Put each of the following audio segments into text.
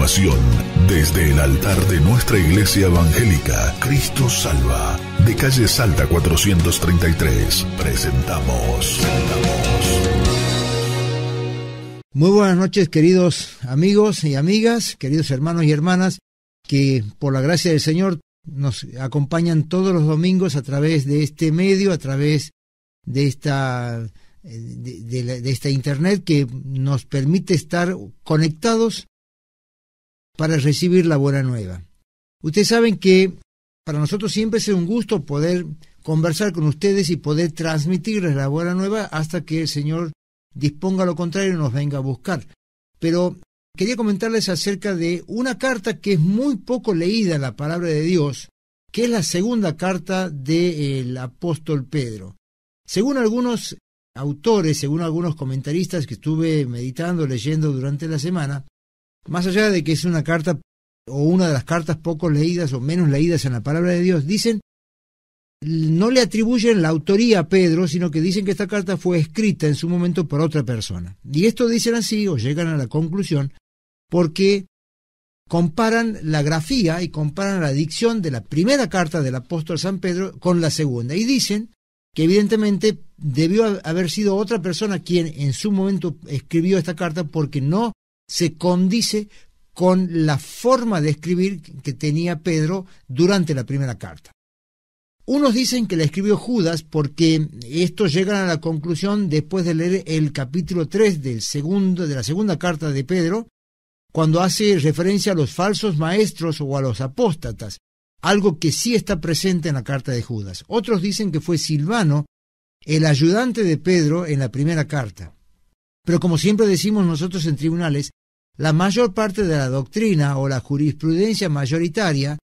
continuación, desde el altar de nuestra iglesia evangélica, Cristo Salva, de calle Salta 433, presentamos. Muy buenas noches, queridos amigos y amigas, queridos hermanos y hermanas, que por la gracia del Señor nos acompañan todos los domingos a través de este medio, a través de esta internet que nos permite estar conectados para recibir la buena nueva. Ustedes saben que para nosotros siempre es un gusto poder conversar con ustedes y poder transmitirles la buena nueva hasta que el Señor disponga lo contrario y nos venga a buscar. Pero quería comentarles acerca de una carta que es muy poco leída en la palabra de Dios, que es la segunda carta del apóstol Pedro. Según algunos autores, según algunos comentaristas que estuve meditando, leyendo durante la semana, más allá de que es una carta o una de las cartas poco leídas o menos leídas en la palabra de Dios, dicen, no le atribuyen la autoría a Pedro, sino que dicen que esta carta fue escrita en su momento por otra persona. Y esto dicen así, o llegan a la conclusión, porque comparan la grafía y comparan la dicción de la primera carta del apóstol San Pedro con la segunda. Y dicen que evidentemente debió haber sido otra persona quien en su momento escribió esta carta porque no se condice con la forma de escribir que tenía Pedro durante la primera carta. Unos dicen que la escribió Judas porque estos llegan a la conclusión después de leer el capítulo 3 de la segunda carta de Pedro, cuando hace referencia a los falsos maestros o a los apóstatas, algo que sí está presente en la carta de Judas. Otros dicen que fue Silvano, el ayudante de Pedro en la primera carta. Pero como siempre decimos nosotros en tribunales, la mayor parte de la doctrina o la jurisprudencia mayoritaria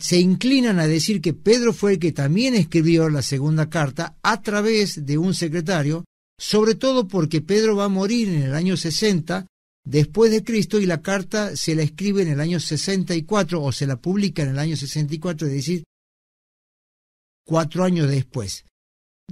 se inclinan a decir que Pedro fue el que también escribió la segunda carta a través de un secretario, sobre todo porque Pedro va a morir en el año 60 después de Cristo y la carta se la escribe en el año 64 o se la publica en el año 64, es decir, 4 años después.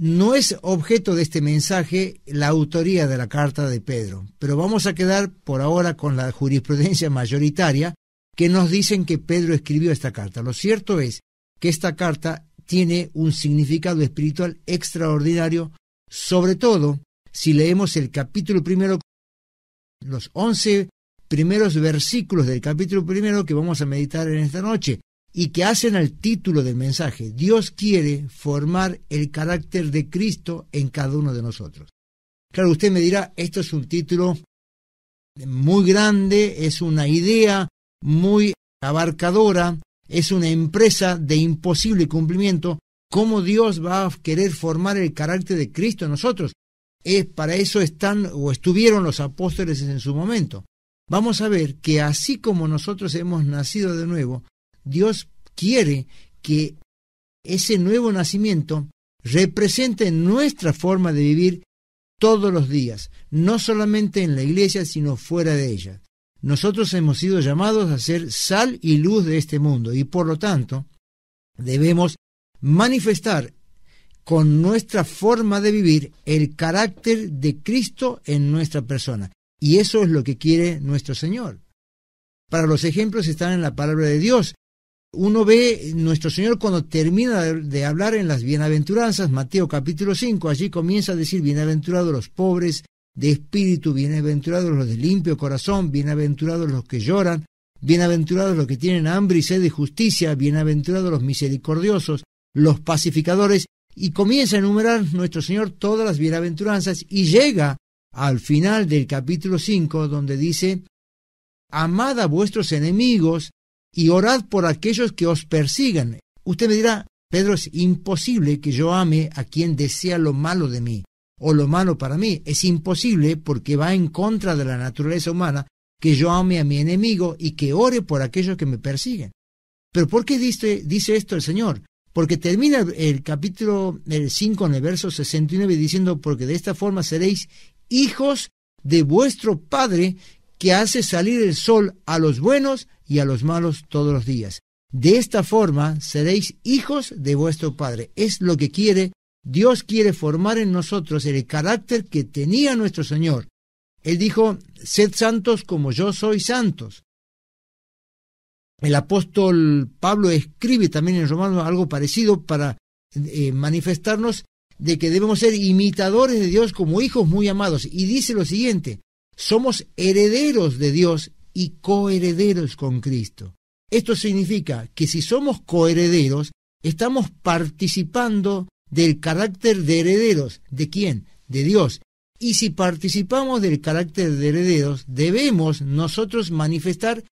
No es objeto de este mensaje la autoría de la carta de Pedro, pero vamos a quedar por ahora con la jurisprudencia mayoritaria que nos dicen que Pedro escribió esta carta. Lo cierto es que esta carta tiene un significado espiritual extraordinario, sobre todo si leemos el capítulo primero, los 11 primeros versículos del capítulo primero que vamos a meditar en esta noche y que hacen al título del mensaje. Dios quiere formar el carácter de Cristo en cada uno de nosotros. Claro, usted me dirá, esto es un título muy grande, es una idea muy abarcadora, es una empresa de imposible cumplimiento. ¿Cómo Dios va a querer formar el carácter de Cristo en nosotros? Para eso estuvieron los apóstoles en su momento. Vamos a ver que así como nosotros hemos nacido de nuevo, Dios quiere que ese nuevo nacimiento represente nuestra forma de vivir todos los días, no solamente en la iglesia, sino fuera de ella. Nosotros hemos sido llamados a ser sal y luz de este mundo y por lo tanto debemos manifestar con nuestra forma de vivir el carácter de Cristo en nuestra persona. Y eso es lo que quiere nuestro Señor. Para los ejemplos están en la palabra de Dios. Uno ve nuestro Señor cuando termina de hablar en las bienaventuranzas, Mateo capítulo 5, allí comienza a decir, bienaventurados los pobres de espíritu, bienaventurados los de limpio corazón, bienaventurados los que lloran, bienaventurados los que tienen hambre y sed de justicia, bienaventurados los misericordiosos, los pacificadores, y comienza a enumerar nuestro Señor todas las bienaventuranzas y llega al final del capítulo 5 donde dice, amad a vuestros enemigos y orad por aquellos que os persigan. Usted me dirá, Pedro, es imposible que yo ame a quien desea lo malo de mí o lo malo para mí. Es imposible porque va en contra de la naturaleza humana que yo ame a mi enemigo y que ore por aquellos que me persiguen. ¿Pero por qué dice esto el Señor? Porque termina el capítulo 5 en el verso 69 diciendo, porque de esta forma seréis hijos de vuestro Padre que hace salir el sol a los buenos y a los malos todos los días. De esta forma seréis hijos de vuestro Padre. Es lo que quiere. Dios quiere formar en nosotros el carácter que tenía nuestro Señor Él dijo, sed santos como yo soy santos. El apóstol Pablo escribe también en Romanos algo parecido para manifestarnos de que debemos ser imitadores de Dios como hijos muy amados. Y dice lo siguiente, somos herederos de Dios y coherederos con Cristo. Esto significa que si somos coherederos, estamos participando del carácter de herederos. ¿De quién? De Dios. Y si participamos del carácter de herederos, debemos nosotros manifestar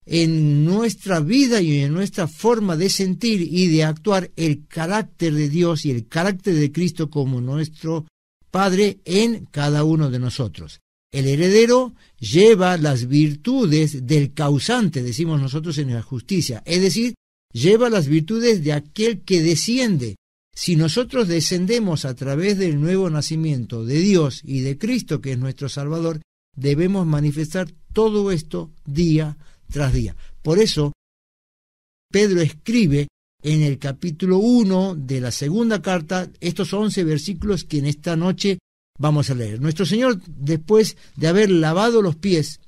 en nuestra vida y en nuestra forma de sentir y de actuar el carácter de Dios y el carácter de Cristo como nuestro Padre en cada uno de nosotros. El heredero lleva las virtudes del causante, decimos nosotros en la justicia, es decir, lleva las virtudes de aquel que desciende. Si nosotros descendemos a través del nuevo nacimiento de Dios y de Cristo, que es nuestro Salvador, debemos manifestar todo esto día tras día. Por eso, Pedro escribe en el capítulo 1 de la segunda carta estos 11 versículos que en esta noche vamos a leer. Nuestro Señor, después de haber lavado los pies,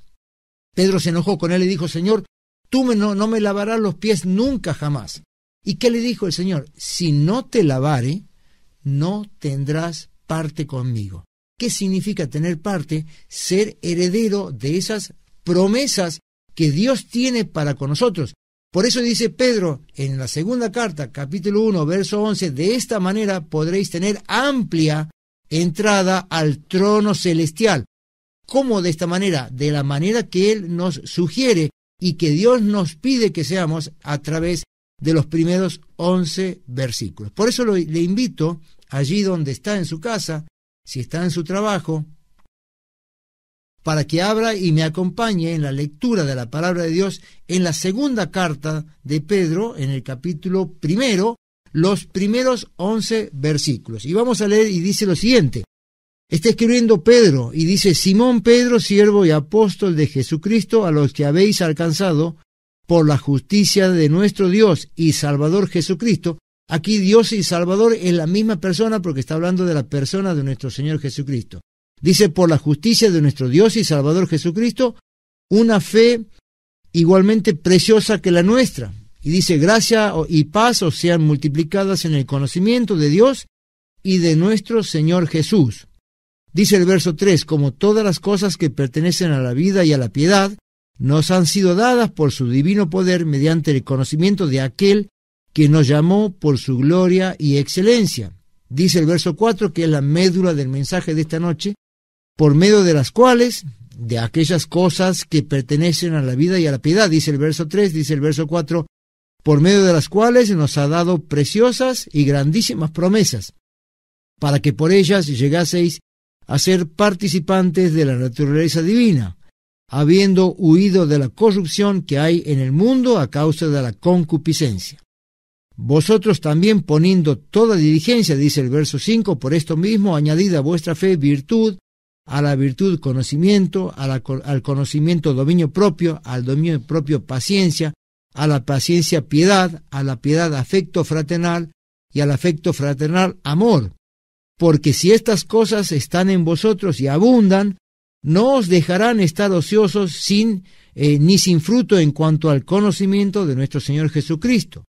Pedro se enojó con él y dijo, Señor, tú no me lavarás los pies nunca jamás. ¿Y qué le dijo el Señor? Si no te lavare, no tendrás parte conmigo. ¿Qué significa tener parte? Ser heredero de esas promesas que Dios tiene para con nosotros. Por eso dice Pedro en la segunda carta, capítulo 1, verso 11, de esta manera podréis tener amplia entrada al trono celestial. ¿Cómo de esta manera? De la manera que Él nos sugiere y que Dios nos pide que seamos a través de los primeros 11 versículos. Por eso le invito, allí donde está en su casa, si está en su trabajo, para que abra y me acompañe en la lectura de la palabra de Dios en la segunda carta de Pedro, en el capítulo 1, los primeros 11 versículos. Y vamos a leer y dice lo siguiente. Está escribiendo Pedro y dice, Simón Pedro, siervo y apóstol de Jesucristo, a los que habéis alcanzado por la justicia de nuestro Dios y Salvador Jesucristo. Aquí Dios y Salvador es la misma persona porque está hablando de la persona de nuestro Señor Jesucristo. Dice, por la justicia de nuestro Dios y Salvador Jesucristo, una fe igualmente preciosa que la nuestra. Y dice, gracia y paz os sean multiplicadas en el conocimiento de Dios y de nuestro Señor Jesús. Dice el verso 3, como todas las cosas que pertenecen a la vida y a la piedad, nos han sido dadas por su divino poder mediante el conocimiento de aquel que nos llamó por su gloria y excelencia. Dice el verso 4, que es la médula del mensaje de esta noche, por medio de las cuales, de aquellas cosas que pertenecen a la vida y a la piedad, dice el verso 3, dice el verso 4, por medio de las cuales nos ha dado preciosas y grandísimas promesas, para que por ellas llegaseis a ser participantes de la naturaleza divina, habiendo huido de la corrupción que hay en el mundo a causa de la concupiscencia. Vosotros también poniendo toda diligencia, dice el verso 5, por esto mismo añadid a vuestra fe virtud, a la virtud conocimiento, al conocimiento dominio propio, al dominio propio paciencia, a la paciencia piedad, a la piedad afecto fraternal y al afecto fraternal amor. Porque si estas cosas están en vosotros y abundan, no os dejarán estar ociosos ni sin fruto en cuanto al conocimiento de nuestro Señor Jesucristo.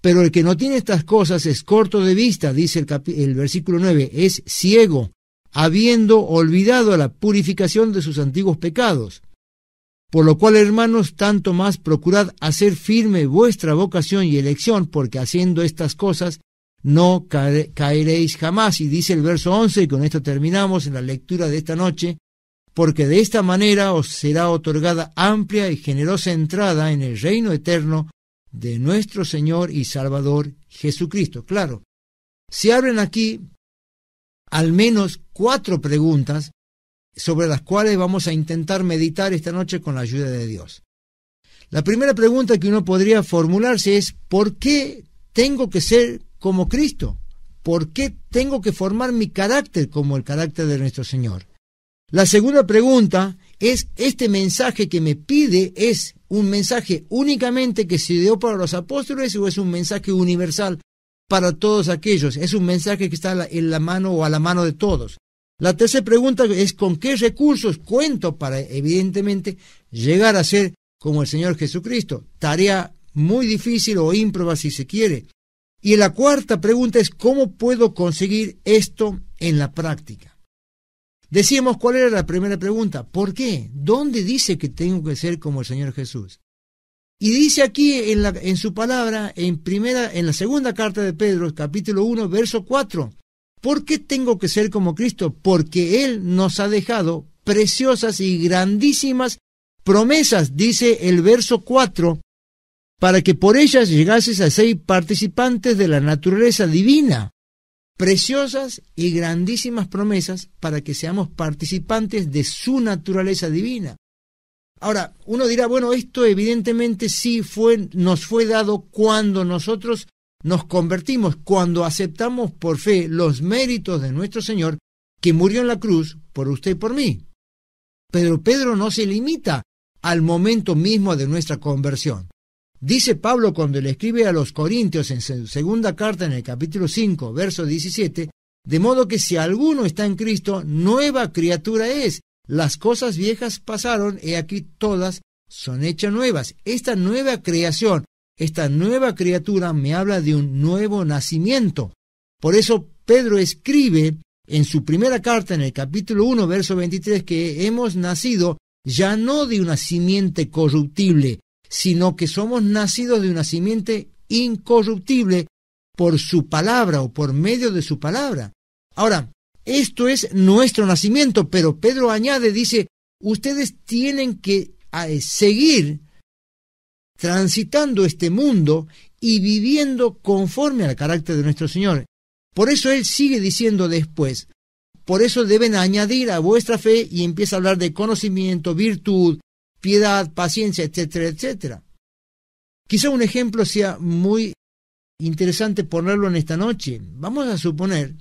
Pero el que no tiene estas cosas es corto de vista, dice el versículo 9, es ciego, habiendo olvidado la purificación de sus antiguos pecados. Por lo cual, hermanos, tanto más procurad hacer firme vuestra vocación y elección, porque haciendo estas cosas no caeréis jamás. Y dice el verso 11, y con esto terminamos en la lectura de esta noche, porque de esta manera os será otorgada amplia y generosa entrada en el reino eterno de nuestro Señor y Salvador Jesucristo. Claro, se abren aquí al menos 4 preguntas sobre las cuales vamos a intentar meditar esta noche con la ayuda de Dios. La primera pregunta que uno podría formularse es, ¿por qué tengo que ser como Cristo? ¿Por qué tengo que formar mi carácter como el carácter de nuestro Señor? La segunda pregunta es, ¿este mensaje que me pide es un mensaje únicamente que se dio para los apóstoles o es un mensaje universal para todos aquellos? Es un mensaje que está en la mano o a la mano de todos. La tercera pregunta es ¿con qué recursos cuento para, evidentemente, llegar a ser como el Señor Jesucristo? Tarea muy difícil o ímproba si se quiere. Y la cuarta pregunta es ¿cómo puedo conseguir esto en la práctica? Decíamos cuál era la primera pregunta. ¿Por qué? ¿Dónde dice que tengo que ser como el Señor Jesús? Y dice aquí en su palabra, en la segunda carta de Pedro, capítulo 1, verso 4. ¿Por qué tengo que ser como Cristo? Porque Él nos ha dejado preciosas y grandísimas promesas, dice el verso 4, para que por ellas llegases a ser participantes de la naturaleza divina. Preciosas y grandísimas promesas para que seamos participantes de su naturaleza divina. Ahora, uno dirá, bueno, esto evidentemente sí nos fue dado cuando nosotros nos convertimos, cuando aceptamos por fe los méritos de nuestro Señor, que murió en la cruz por usted y por mí. Pero Pedro no se limita al momento mismo de nuestra conversión. Dice Pablo cuando le escribe a los Corintios en su segunda carta en el capítulo 5, verso 17, de modo que si alguno está en Cristo, nueva criatura es. Las cosas viejas pasaron, y aquí todas son hechas nuevas. Esta nueva creación, esta nueva criatura me habla de un nuevo nacimiento. Por eso Pedro escribe en su primera carta, en el capítulo 1, verso 23, que hemos nacido ya no de una simiente corruptible, sino que somos nacidos de una simiente incorruptible por su palabra o por medio de su palabra. Ahora, esto es nuestro nacimiento, pero Pedro añade, dice, ustedes tienen que seguir transitando este mundo y viviendo conforme al carácter de nuestro Señor. Por eso él sigue diciendo después, por eso deben añadir a vuestra fe, y empieza a hablar de conocimiento, virtud, piedad, paciencia, etcétera, etcétera. Quizá un ejemplo sea muy interesante ponerlo en esta noche. Vamos a suponer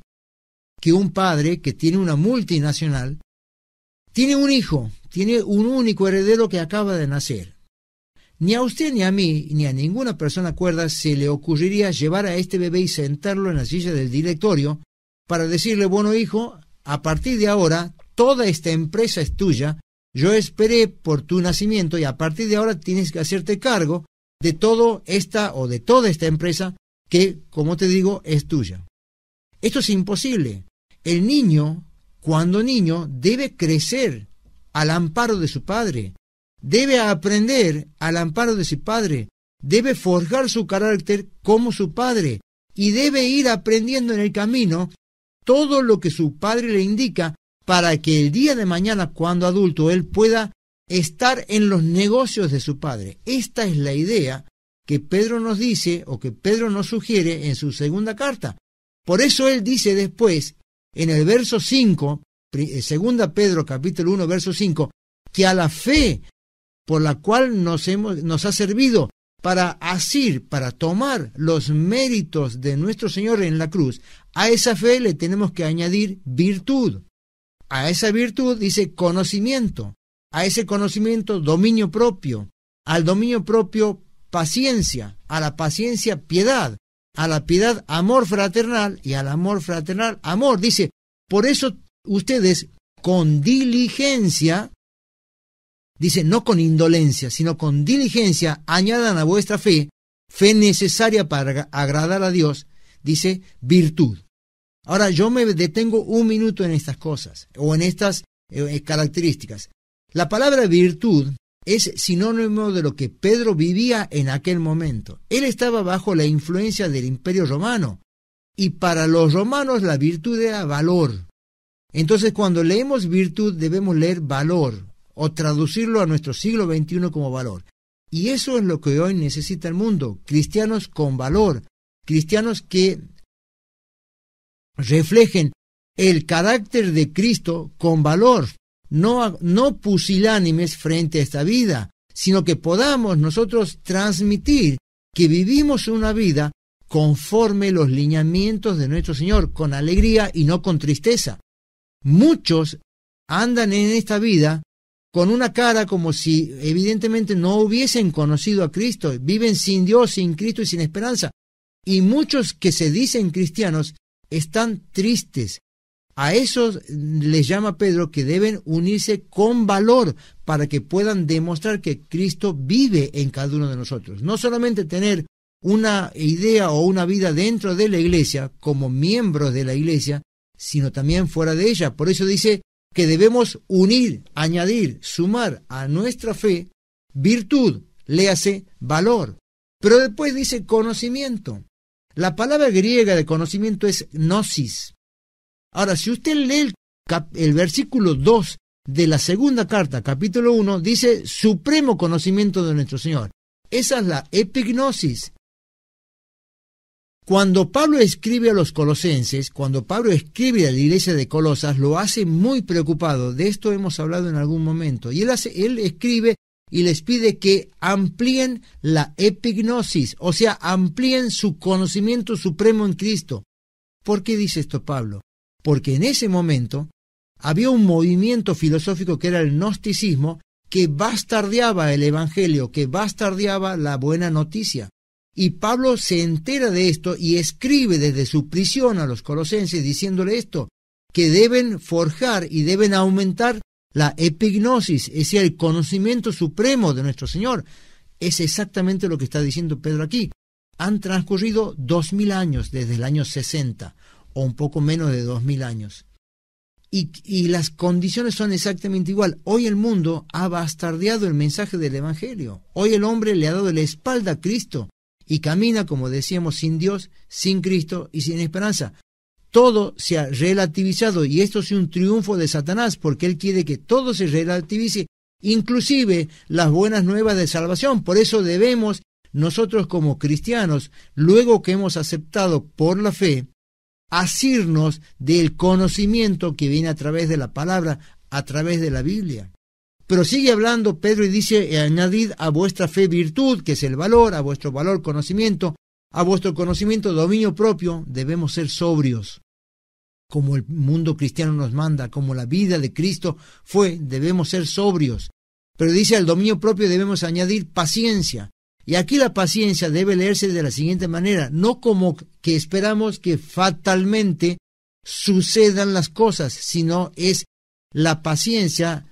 que un padre que tiene una multinacional tiene un hijo, tiene un único heredero que acaba de nacer. Ni a usted, ni a mí, ni a ninguna persona cuerda se le ocurriría llevar a este bebé y sentarlo en la silla del directorio para decirle, bueno hijo, a partir de ahora toda esta empresa es tuya, yo esperé por tu nacimiento y a partir de ahora tienes que hacerte cargo de toda esta empresa que, como te digo, es tuya. Esto es imposible. El niño, cuando niño, debe crecer al amparo de su padre, debe aprender al amparo de su padre, debe forjar su carácter como su padre y debe ir aprendiendo en el camino todo lo que su padre le indica para que el día de mañana, cuando adulto, él pueda estar en los negocios de su padre. Esta es la idea que Pedro nos dice o que Pedro nos sugiere en su segunda carta. Por eso él dice después, en el verso 5, segunda Pedro capítulo 1, verso 5, que a la fe por la cual nos ha servido para asir, para tomar los méritos de nuestro Señor en la cruz, a esa fe le tenemos que añadir virtud. A esa virtud dice conocimiento, a ese conocimiento dominio propio, al dominio propio paciencia, a la paciencia piedad, a la piedad amor fraternal y al amor fraternal amor. Dice, por eso ustedes con diligencia, dice no con indolencia, sino con diligencia, añadan a vuestra fe necesaria para agradar a Dios, dice virtud. Ahora yo me detengo un minuto en estas cosas, o en estas características. La palabra virtud es sinónimo de lo que Pedro vivía en aquel momento. Él estaba bajo la influencia del Imperio Romano, y para los romanos la virtud era valor. Entonces cuando leemos virtud debemos leer valor, o traducirlo a nuestro siglo XXI como valor. Y eso es lo que hoy necesita el mundo, cristianos con valor, cristianos que reflejen el carácter de Cristo con valor, no pusilánimes frente a esta vida, sino que podamos nosotros transmitir que vivimos una vida conforme los lineamientos de nuestro Señor, con alegría y no con tristeza. Muchos andan en esta vida con una cara como si evidentemente no hubiesen conocido a Cristo, viven sin Dios, sin Cristo y sin esperanza. Y muchos que se dicen cristianos están tristes, A eso les llama Pedro que deben unirse con valor para que puedan demostrar que Cristo vive en cada uno de nosotros. No solamente tener una idea o una vida dentro de la iglesia, como miembros de la iglesia, sino también fuera de ella. Por eso dice que debemos unir, añadir, sumar a nuestra fe virtud, léase valor. Pero después dice conocimiento. La palabra griega de conocimiento es gnosis. Ahora, si usted lee el versículo 2 de la segunda carta, capítulo 1, dice supremo conocimiento de nuestro Señor. Esa es la epignosis. Cuando Pablo escribe a los colosenses, cuando Pablo escribe a la iglesia de Colosas, lo hace muy preocupado. De esto hemos hablado en algún momento. Y él escribe y les pide que amplíen la epignosis, o sea, amplíen su conocimiento supremo en Cristo. ¿Por qué dice esto Pablo? Porque en ese momento había un movimiento filosófico que era el gnosticismo, que bastardeaba el evangelio, que bastardeaba la buena noticia. Y Pablo se entera de esto y escribe desde su prisión a los colosenses diciéndole esto, que deben forjar y deben aumentar la epignosis, es decir, el conocimiento supremo de nuestro Señor. Es exactamente lo que está diciendo Pedro aquí. Han transcurrido 2000 años desde el año 60, o un poco menos de 2000 años. Y las condiciones son exactamente igual. Hoy el mundo ha bastardeado el mensaje del evangelio. Hoy el hombre le ha dado la espalda a Cristo y camina, como decíamos, sin Dios, sin Cristo y sin esperanza. Todo se ha relativizado y esto es un triunfo de Satanás porque él quiere que todo se relativice, inclusive las buenas nuevas de salvación. Por eso debemos nosotros como cristianos, luego que hemos aceptado por la fe, asirnos del conocimiento que viene a través de la palabra, a través de la Biblia. Pero sigue hablando Pedro y dice, añadid a vuestra fe virtud, que es el valor, a vuestro valor conocimiento, a vuestro conocimiento dominio propio. Debemos ser sobrios, como el mundo cristiano nos manda, como la vida de Cristo fue, debemos ser sobrios. Pero dice al dominio propio debemos añadir paciencia. Y aquí la paciencia debe leerse de la siguiente manera, no como que esperamos que fatalmente sucedan las cosas, sino es la paciencia,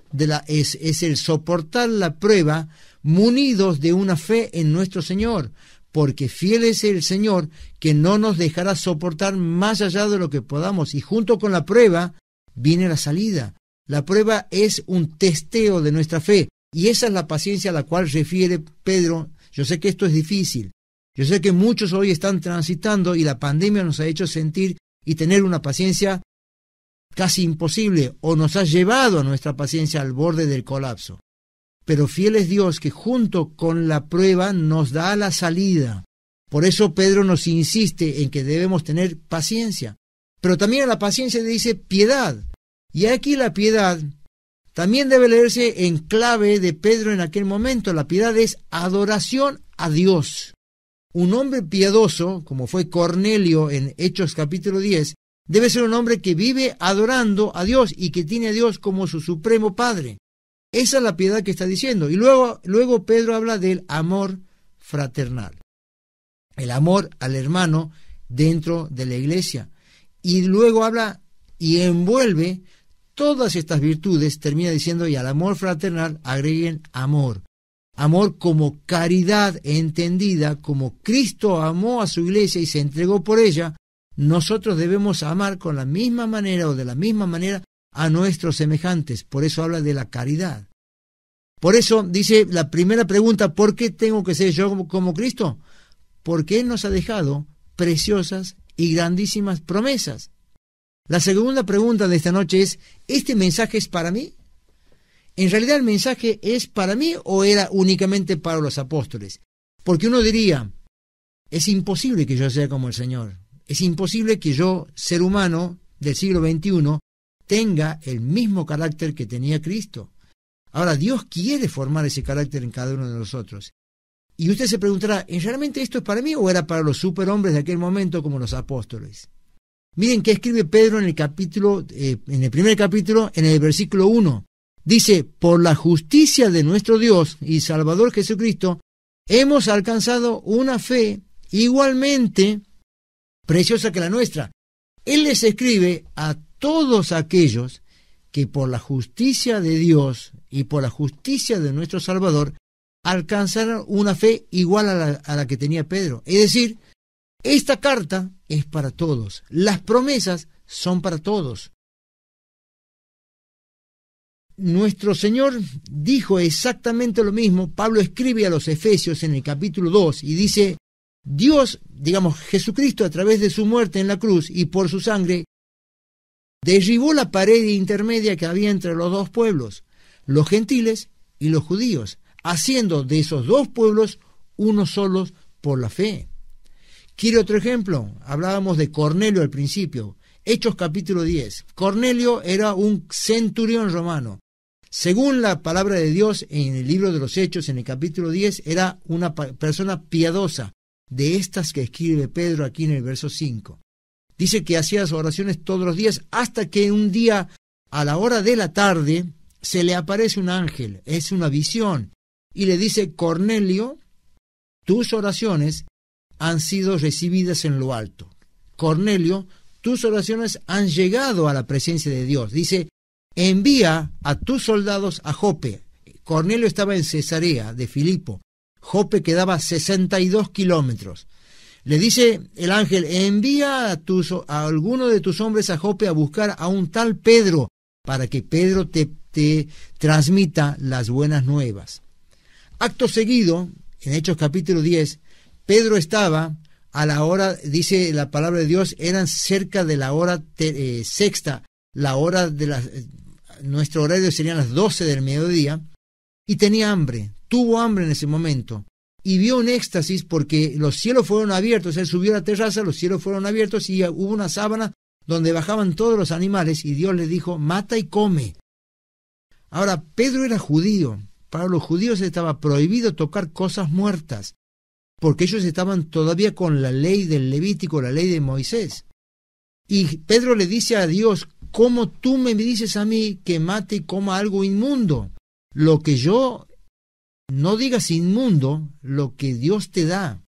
es el soportar la prueba munidos de una fe en nuestro Señor, porque fiel es el Señor que no nos dejará soportar más allá de lo que podamos, y junto con la prueba viene la salida. La prueba es un testeo de nuestra fe, y esa es la paciencia a la cual refiere Pedro. Yo sé que esto es difícil, yo sé que muchos hoy están transitando y la pandemia nos ha hecho sentir y tener una paciencia casi imposible, o nos ha llevado a nuestra paciencia al borde del colapso. Pero fiel es Dios que junto con la prueba nos da la salida. Por eso Pedro nos insiste en que debemos tener paciencia. Pero también a la paciencia le dice piedad. Y aquí la piedad también debe leerse en clave de Pedro en aquel momento. La piedad es adoración a Dios. Un hombre piadoso, como fue Cornelio en Hechos capítulo 10, debe ser un hombre que vive adorando a Dios y que tiene a Dios como su supremo Padre. Esa es la piedad que está diciendo. Y luego Pedro habla del amor fraternal. El amor al hermano dentro de la iglesia. Y luego habla y envuelve todas estas virtudes, termina diciendo, y al amor fraternal agreguen amor. Amor como caridad entendida, como Cristo amó a su iglesia y se entregó por ella. Nosotros debemos amar con la misma manera o de la misma manera a nuestros semejantes. Por eso habla de la caridad. Por eso dice la primera pregunta, ¿por qué tengo que ser yo como Cristo? Porque Él nos ha dejado preciosas y grandísimas promesas. La segunda pregunta de esta noche es, ¿este mensaje es para mí? ¿En realidad el mensaje es para mí o era únicamente para los apóstoles? Porque uno diría, es imposible que yo sea como el Señor. Es imposible que yo, ser humano del siglo XXI, tenga el mismo carácter que tenía Cristo. Ahora, Dios quiere formar ese carácter en cada uno de nosotros. Y usted se preguntará, ¿realmente esto es para mí o era para los superhombres de aquel momento como los apóstoles? Miren qué escribe Pedro en el primer capítulo, en el versículo 1. Dice, por la justicia de nuestro Dios y Salvador Jesucristo, hemos alcanzado una fe igualmente preciosa que la nuestra. Él les escribe a todos aquellos que por la justicia de Dios y por la justicia de nuestro Salvador alcanzaron una fe igual a la que tenía Pedro. Es decir, esta carta es para todos. Las promesas son para todos. Nuestro Señor dijo exactamente lo mismo. Pablo escribe a los Efesios en el capítulo 2 y dice, Dios, Jesucristo a través de su muerte en la cruz y por su sangre, derribó la pared intermedia que había entre los dos pueblos, los gentiles y los judíos, haciendo de esos dos pueblos uno solo por la fe. ¿Quiere otro ejemplo? Hablábamos de Cornelio al principio. Hechos capítulo 10. Cornelio era un centurión romano. Según la palabra de Dios en el libro de los Hechos, en el capítulo 10, era una persona piadosa, de estas que escribe Pedro aquí en el verso 5. Dice que hacía sus oraciones todos los días, hasta que un día, a la hora de la tarde, se le aparece un ángel, es una visión, y le dice, Cornelio, tus oraciones han sido recibidas en lo alto. Cornelio, tus oraciones han llegado a la presencia de Dios. Dice, envía a tus soldados a Jope. Cornelio estaba en Cesarea de Filipo. Jope quedaba 62 kilómetros. Le dice el ángel, envía a alguno de tus hombres a Jope a buscar a un tal Pedro, para que Pedro te transmita las buenas nuevas. Acto seguido, en Hechos capítulo 10, Pedro estaba a la hora, dice la palabra de Dios, eran cerca de la hora sexta, la hora de nuestro horario serían las 12 del mediodía, y tenía hambre, tuvo hambre en ese momento, y vio un éxtasis porque los cielos fueron abiertos. Él subió a la terraza, los cielos fueron abiertos y hubo una sábana donde bajaban todos los animales, y Dios le dijo, mata y come. Ahora, Pedro era judío. Para los judíos estaba prohibido tocar cosas muertas, porque ellos estaban todavía con la ley del Levítico, la ley de Moisés. Y Pedro le dice a Dios, ¿cómo tú me dices a mí que mate y coma algo inmundo? Lo que yo no digas inmundo, lo que Dios te da.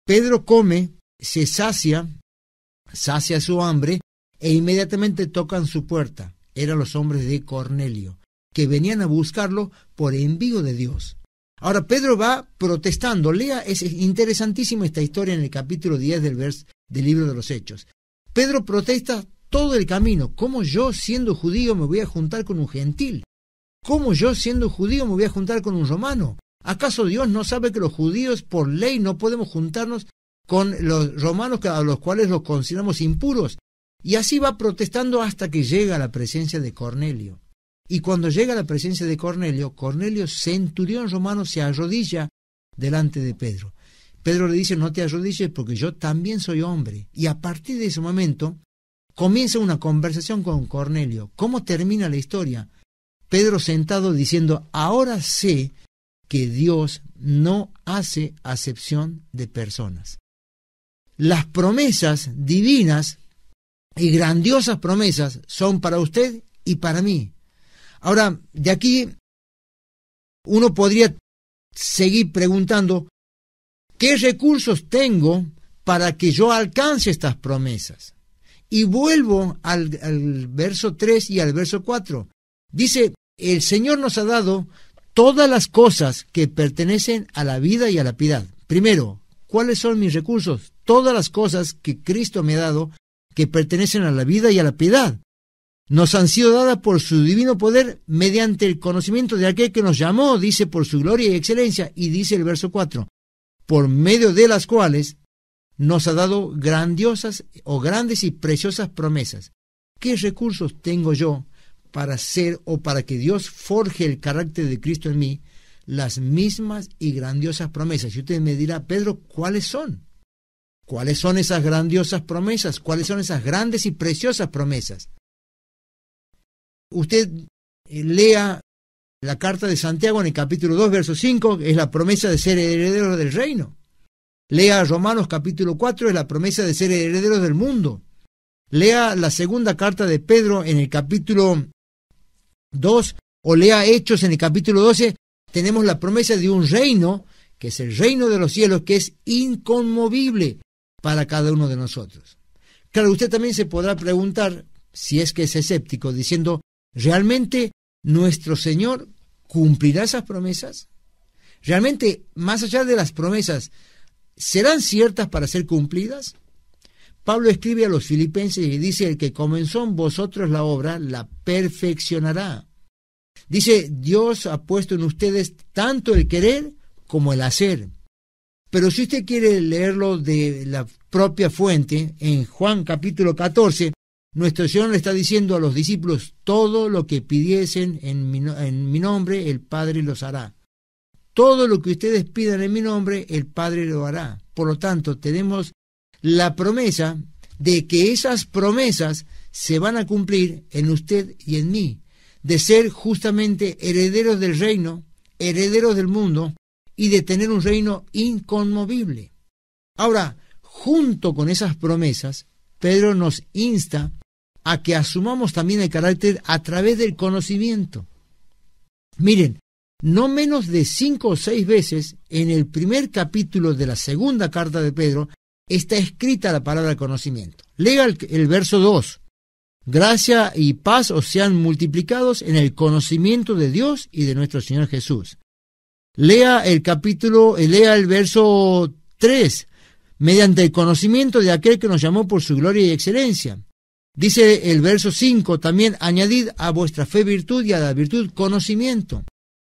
Pedro come, se sacia su hambre, e inmediatamente tocan su puerta. Eran los hombres de Cornelio, que venían a buscarlo por envío de Dios. Ahora Pedro va protestando. Lea, es interesantísima esta historia en el capítulo 10 del libro de los Hechos. Pedro protesta todo el camino. ¿Cómo yo, siendo judío, me voy a juntar con un gentil? ¿Cómo yo, siendo judío, me voy a juntar con un romano? ¿Acaso Dios no sabe que los judíos por ley no podemos juntarnos con los romanos a los cuales los consideramos impuros? Y así va protestando hasta que llega a la presencia de Cornelio. Y cuando llega a la presencia de Cornelio, Cornelio, centurión romano, se arrodilla delante de Pedro. Pedro le dice, no te arrodilles porque yo también soy hombre. Y a partir de ese momento comienza una conversación con Cornelio. ¿Cómo termina la historia? Pedro sentado diciendo, ahora sé que Dios no hace acepción de personas. Las promesas divinas y grandiosas promesas son para usted y para mí. Ahora, de aquí uno podría seguir preguntando, ¿qué recursos tengo para que yo alcance estas promesas? Y vuelvo al verso 3 y al verso 4. Dice, el Señor nos ha dado todas las cosas que pertenecen a la vida y a la piedad. Primero, ¿cuáles son mis recursos? Todas las cosas que Cristo me ha dado que pertenecen a la vida y a la piedad. Nos han sido dadas por su divino poder mediante el conocimiento de aquel que nos llamó, dice, por su gloria y excelencia, y dice el verso 4, por medio de las cuales nos ha dado grandiosas o grandes y preciosas promesas. ¿Qué recursos tengo yo para hacer o para que Dios forje el carácter de Cristo en mí? Las mismas y grandiosas promesas. Y usted me dirá, Pedro, ¿cuáles son? ¿Cuáles son esas grandiosas promesas? ¿Cuáles son esas grandes y preciosas promesas? Usted lea la carta de Santiago en el capítulo 2, verso 5, es la promesa de ser herederos del reino. Lea Romanos capítulo 4, es la promesa de ser herederos del mundo. Lea la segunda carta de Pedro en el capítulo 2, o lea Hechos en el capítulo 12, tenemos la promesa de un reino, que es el reino de los cielos, que es inconmovible para cada uno de nosotros. Claro, usted también se podrá preguntar, si es que es escéptico, diciendo, ¿realmente nuestro Señor cumplirá esas promesas? ¿Realmente, más allá de las promesas, serán ciertas para ser cumplidas? Pablo escribe a los filipenses y dice, el que comenzó en vosotros la obra, la perfeccionará. Dice, Dios ha puesto en ustedes tanto el querer como el hacer. Pero si usted quiere leerlo de la propia fuente, en Juan capítulo 14, nuestro Señor le está diciendo a los discípulos, todo lo que pidiesen en mi nombre, el Padre los hará. Todo lo que ustedes pidan en mi nombre, el Padre lo hará. Por lo tanto, tenemos la promesa de que esas promesas se van a cumplir en usted y en mí, de ser justamente herederos del reino, herederos del mundo y de tener un reino inconmovible. Ahora, junto con esas promesas, Pedro nos insta a que asumamos también el carácter a través del conocimiento. Miren, no menos de 5 o 6 veces en el primer capítulo de la segunda carta de Pedro está escrita la palabra conocimiento. Lea el verso 2. Gracia y paz os sean multiplicados en el conocimiento de Dios y de nuestro Señor Jesús. Lea el verso 3. Mediante el conocimiento de aquel que nos llamó por su gloria y excelencia. Dice el verso 5, también añadid a vuestra fe virtud y a la virtud conocimiento.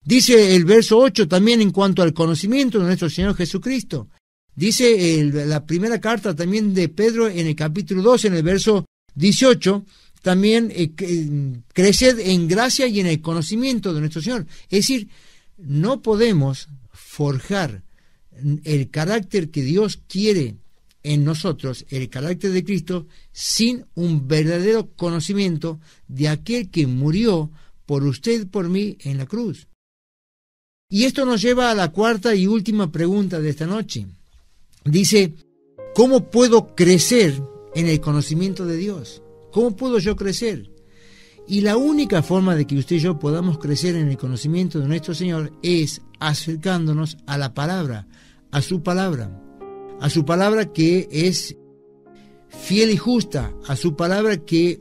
Dice el verso 8 también en cuanto al conocimiento de nuestro Señor Jesucristo. Dice la primera carta también de Pedro en el capítulo 2, en el verso 18, también creced en gracia y en el conocimiento de nuestro Señor. Es decir, no podemos forjar el carácter que Dios quiere en nosotros, el carácter de Cristo, sin un verdadero conocimiento de aquel que murió por usted y por mí en la cruz. Y esto nos lleva a la cuarta y última pregunta de esta noche. Dice, ¿cómo puedo crecer en el conocimiento de Dios? ¿Cómo puedo yo crecer? Y la única forma de que usted y yo podamos crecer en el conocimiento de nuestro Señor es acercándonos a la palabra, a su palabra que es fiel y justa, a su palabra que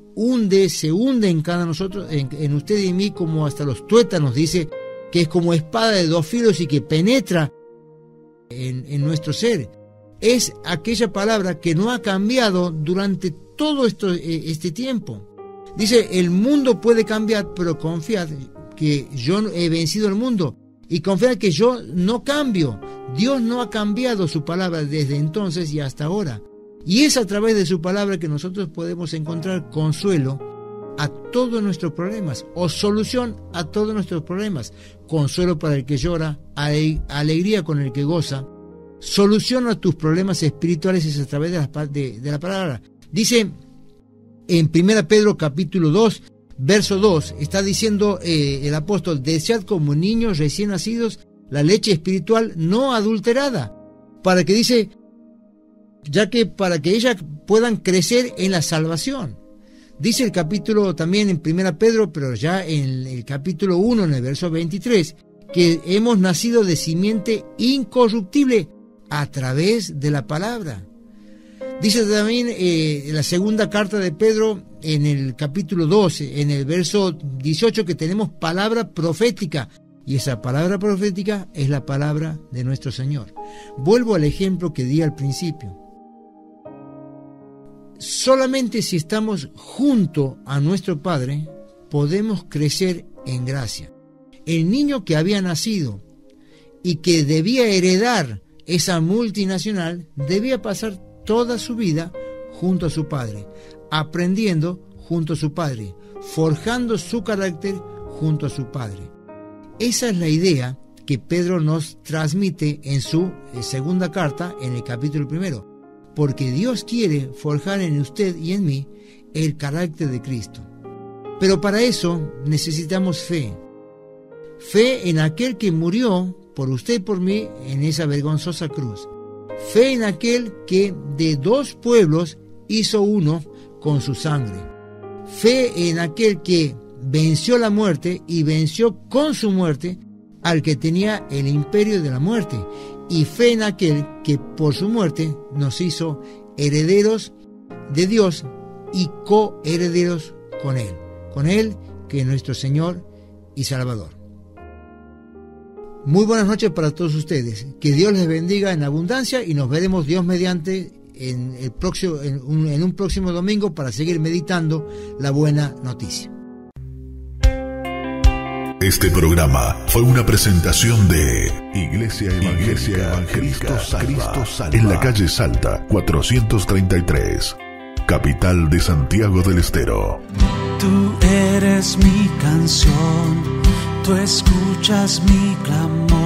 se hunde en cada nosotros, en usted y en mí, como hasta los tuétanos, dice que es como espada de 2 filos y que penetra en nuestro ser. Es aquella palabra que no ha cambiado durante todo este tiempo. Dice, el mundo puede cambiar, pero confiad que yo he vencido el mundo. Y confiad que yo no cambio. Dios no ha cambiado su palabra desde entonces y hasta ahora. Y es a través de su palabra que nosotros podemos encontrar consuelo a todos nuestros problemas, o solución a todos nuestros problemas. Consuelo para el que llora, alegría con el que goza. Solución a tus problemas espirituales es a través de la palabra. Dice en 1 Pedro capítulo 2, verso 2, está diciendo el apóstol, desead como niños recién nacidos la leche espiritual no adulterada, para que ellas puedan crecer en la salvación. Dice el capítulo también en 1 Pedro, pero ya en el capítulo 1, en el verso 23, que hemos nacido de simiente incorruptible a través de la palabra. Dice también en la segunda carta de Pedro, en el capítulo 12, en el verso 18, que tenemos palabra profética, y esa palabra profética es la palabra de nuestro Señor. Vuelvo al ejemplo que di al principio. Solamente si estamos junto a nuestro Padre, podemos crecer en gracia. El niño que había nacido y que debía heredar esa multinacional, debía pasar toda su vida junto a su padre, aprendiendo junto a su padre, forjando su carácter junto a su padre. Esa es la idea que Pedro nos transmite en su segunda carta, en el capítulo 1, porque Dios quiere forjar en usted y en mí el carácter de Cristo. Pero para eso necesitamos fe. Fe en aquel que murió por usted y por mí en esa vergonzosa cruz. Fe en aquel que de 2 pueblos hizo uno con su sangre. Fe en aquel que venció la muerte y venció con su muerte al que tenía el imperio de la muerte. Y fe en aquel que por su muerte nos hizo herederos de Dios y coherederos con Él que es nuestro Señor y Salvador. Muy buenas noches para todos ustedes, que Dios les bendiga en abundancia y nos veremos Dios mediante en un próximo domingo para seguir meditando la buena noticia. Este programa fue una presentación de Iglesia Evangélica Cristo Salva, en la calle Salta 433, capital de Santiago del Estero. Tú eres mi canción, tú escuchas mi clamor.